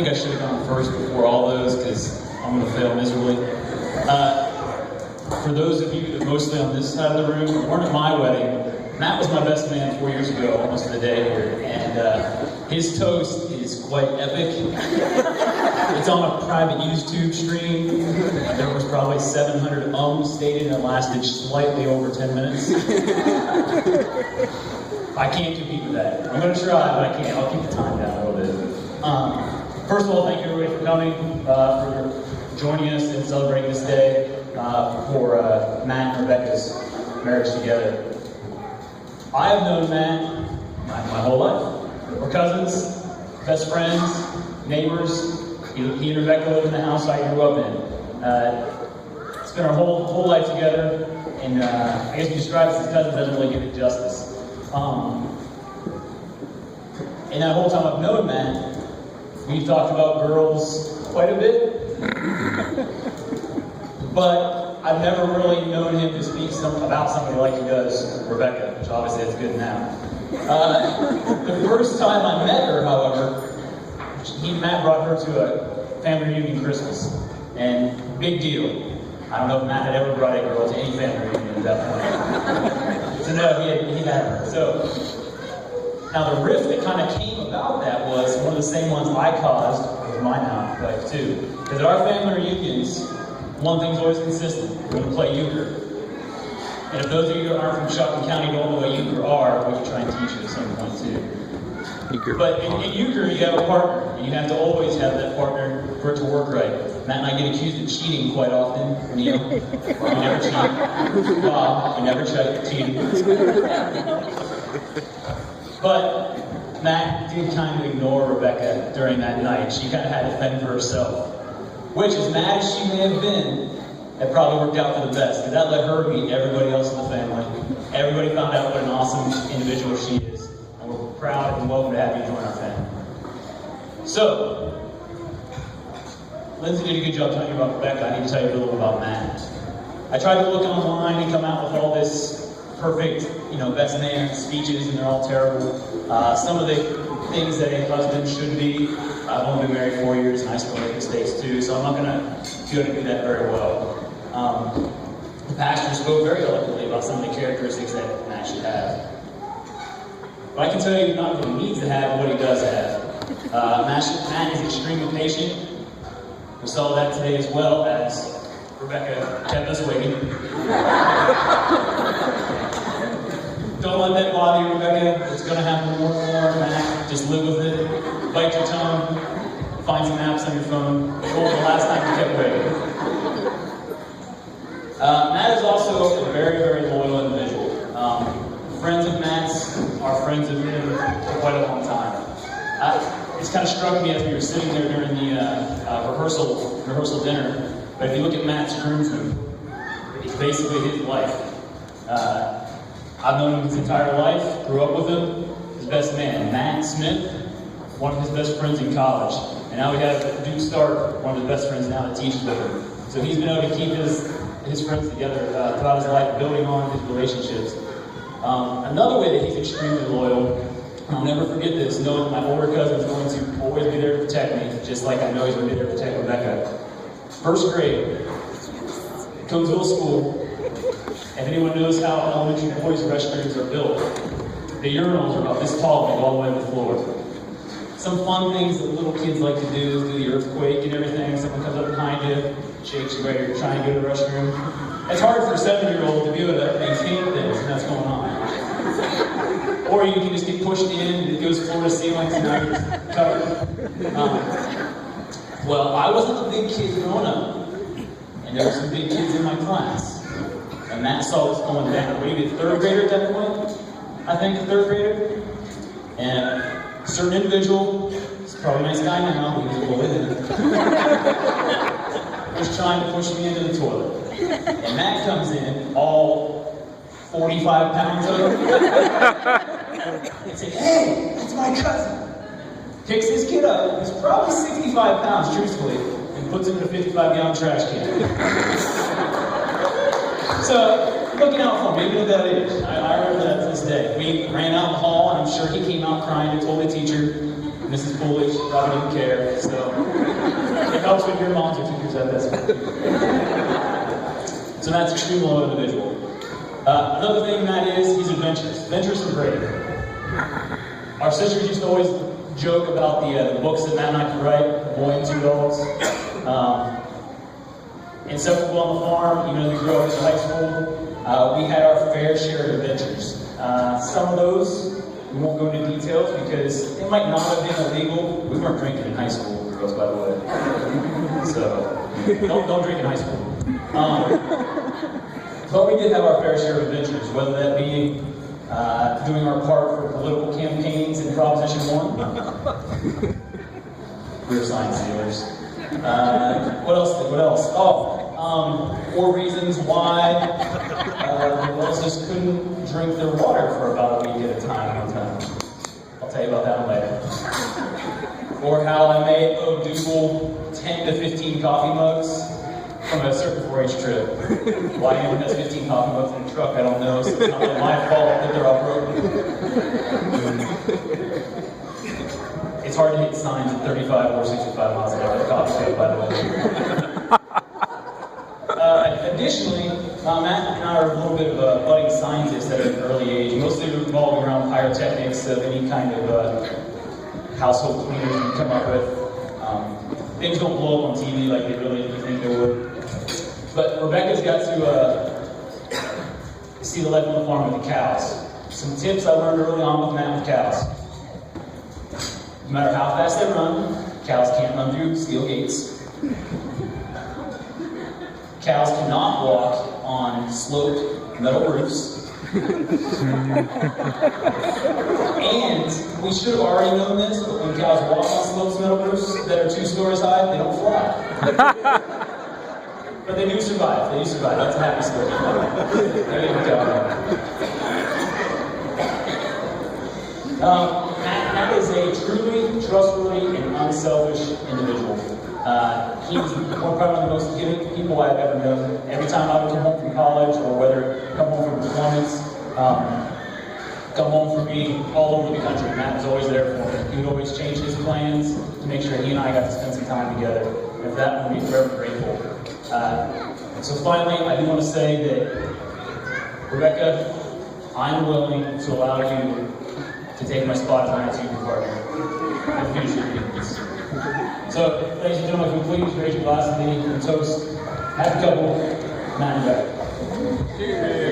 think I should have gone first before all those because I'm going to fail miserably. For those of you that mostly on this side of the room weren't at my wedding, Matt was my best man 4 years ago, almost to the day here, and his toast is quite epic. It's on a private YouTube stream. There was probably 700 stated and it lasted slightly over 10 minutes. I can't compete with that. I'm going to try, but I can't. I'll keep the time down a little bit. First of all, thank you everybody for coming, for joining us and celebrating this day for Matt and Rebecca's marriage together. I have known Matt my whole life. We're cousins, best friends, neighbors. He and Rebecca live in the house I grew up in. Spent our whole life together, and I guess to describe us as cousins doesn't really give it justice. And that whole time I've known Matt, we've talked about girls quite a bit, but I've never really known him to speak about somebody like he does Rebecca, which obviously is good now. The first time I met her, however, he and Matt brought her to a family reunion Christmas, and big deal. I don't know if Matt had ever brought a girl to any family reunion at that point. So no, he hadn't. So now the riff that kind of came about that was one of the same ones I caused with my now wife too. Because at our family reunions, one thing's always consistent: we're going to play euchre. And if those of you that aren't from Shotton County don't know what euchre are, we can try and teach you at some point too. But in euchre, you have a partner, and you have to always have that partner for it to work right. Matt and I get accused of cheating quite often. Neil, we never cheat. Bob, we never cheated. But Matt did kind of ignore Rebecca during that night. She kind of had to fend for herself. Which, as mad as she may have been, it probably worked out for the best, because that let her meet everybody else in the family. Everybody found out what an awesome individual she is, and we're proud and welcome to have you join our family. So, Lindsay did a good job telling you about Rebecca. I need to tell you a little about Matt. I tried to look online and come out with all this perfect, best man speeches, and they're all terrible. Some of the things that a husband should be. I've only been married 4 years, and I still make mistakes too, so I'm not going to do that very well. The pastor spoke very eloquently about some of the characteristics that Matt should have. But I can tell you not what he needs to have, but what he does have. Matt is extremely patient. We saw that today as well as Rebecca kept us waiting. Don't let that bother you, Rebecca. It's going to happen more and more. Matt, just live with it. Bite your tongue. Find some apps on your phone. What was the last time you kept waiting? Matt is also a very, very loyal individual. Friends of Matt's are friends of him for quite a long time. It's kind of struck me as we were sitting there during the rehearsal dinner. But if you look at Matt's groomsmen, it's basically his life. I've known him his entire life, grew up with him, his best man, Matt Smith, one of his best friends in college. And now we have Duke Stark, one of his best friends now that teaches with him. So he's been able to keep his friends together throughout his life, building on his relationships. Another way that he's extremely loyal, I'll never forget this, knowing my older cousin is going to always be there to protect me, just like I know he's going to be there to protect Rebecca. First grade, Conesville School. If anyone knows how elementary boys' restrooms are built, the urinals are about this tall and go all the way to the floor. Some fun things that little kids like to do is do the earthquake and everything. Someone comes up behind you, shakes you while you're trying to go to the restroom. It's hard for a 7-year-old to be able to maintain things when that's going on. Or you can just get pushed in and it goes floor to ceiling and now you're just covered. Well, I wasn't a big kid growing up, and there were some big kids in my class. And Matt saw this going down. Maybe a third grader at that point, I think, a third grader. And a certain individual, he's probably a nice guy now, he was a boy then, was trying to push me into the toilet. And Matt comes in, all 45 pounds of him, and said, "Hey, that's my cousin." Picks this kid up, who's probably 65 pounds, truthfully, and puts him in a 55-gallon trash can. So, looking out for me, even at that age, I remember that to this day. We ran out in the hall, and I'm sure he came out crying and told the teacher Mrs. Foolish probably didn't care, so it helps when your moms are teachers at this point. So Matt's an extremely loyal individual. Another thing Matt is, he's adventurous. Adventurous and brave. Our sisters used to always joke about the books that Matt and I could write, Boy and Two Dogs. Inseparable on the farm, even as we grew up in high school, we had our fair share of adventures. Some of those, we won't go into details because it might not have been illegal. We weren't drinking in high school, girls, by the way. So, don't drink in high school. But we did have our fair share of adventures, whether that be doing our part for political campaigns in Proposition 1. We were sign stealers. What else? Or reasons why the girls just couldn't drink their water for about a week at a time one time. I'll tell you about that one later. Or how I made O'Dougal 10 to 15 coffee mugs from a certain 4-H trip. Why anyone has 15 coffee mugs in a truck, I don't know, so it's not really my fault that they're all broken. It's hard to hit signs at 35 or 65 miles an hour at a coffee shop, by the way. Additionally, Matt and I are a little bit of budding scientists at an early age, mostly revolving around pyrotechnics of any kind of household cleaners you can come up with. Things don't blow up on TV like they really think they would. But Rebecca's got to see the life on the farm with the cows. Some tips I learned early on with Matt with cows. No matter how fast they run, cows can't run through steel gates. Cows cannot walk on sloped metal roofs. And we should have already known this, but when cows walk on sloped metal roofs that are 2 stories high, they don't fly. But they do survive. That's a happy story. There you go. Matt is a truly trustworthy and unselfish individual. He's one probably one of the most giving people I've ever known. Every time I would come home from college, or whether come home from deployments, come home from being all over the country, Matt was always there for me. He would always change his plans to make sure he and I got to spend some time together. And for that, we'll be forever grateful. So finally, I do want to say that, Rebecca, I'm willing to allow you to take my spot as my senior partner and finish your meetings. So, ladies and gentlemen, can we please raise your glass with me and toast happy couple, Matt and Rebecca. Cheers.